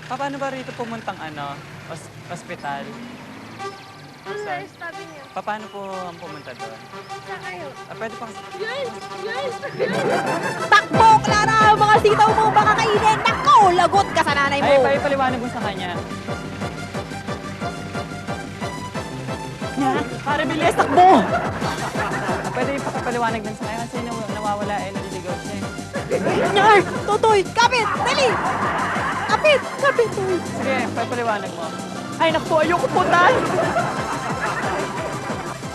Paano ba rito pumuntang ospital? Ang nurse, sabi niya. Paano po ang pumunta doon? Saan kayo? Pwede pang... Yes! Yes! Takbo, Clara! Mga sitaw mo baka kainin. Nako, lagot ka sa nanay mo. Ay, paliwanag mo sa kanya. Para bilis, takbo! Pwede ipakapaliwanag din sa kanya kasi nawawala naliligaw siya eh. Nyar! Tutoy! Kapit! Dali! Kapit! Kapit! Toy. Sige, paliwanag mo. Ay, naku, ayoko punta!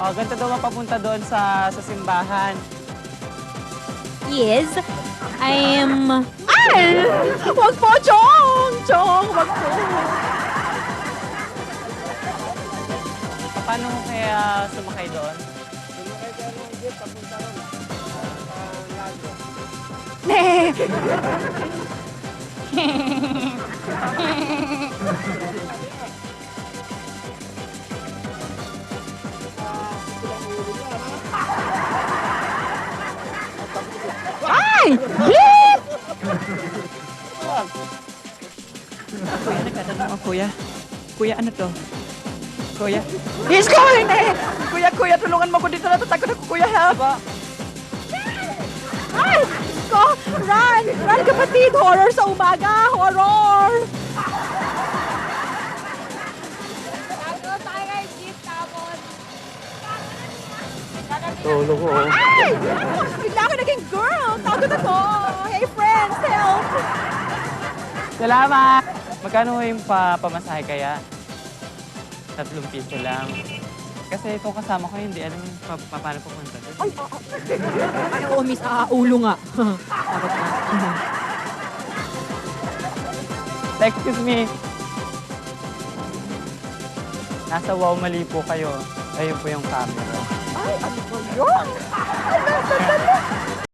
Ganito daw ang papunta doon sa simbahan. Yes, I'm... Ay! Wag po, Chong! Chong, wag po! Paano mo kaya sumakay doon? Ne! Ay! Hit! Kuya, nagtatanong ako, kuya. Kuya, ano to? Kuya? He's going eh! Kuya, tulungan mo ko dito. Natatakot ako, kuya, help! Aba, Ay! Ko! Run! Run, kapatid! Horror sa umaga! Horror! Bago tayo kay Jeep, tapos... tulog ko. Ay! Bigla ako naging girl! Takot ako! Hey, friends! Help! Salamat! Magkano yung pamasahe kaya? 3 piso lang. Kasi itong kasama ko, hindi alam paano pupunta doon. Ay, ay, oo, miss. Ulo nga. Takot na. Excuse me. Nasa Wow Mali po kayo. Ayun po yung camera. Ay, ano ba yun?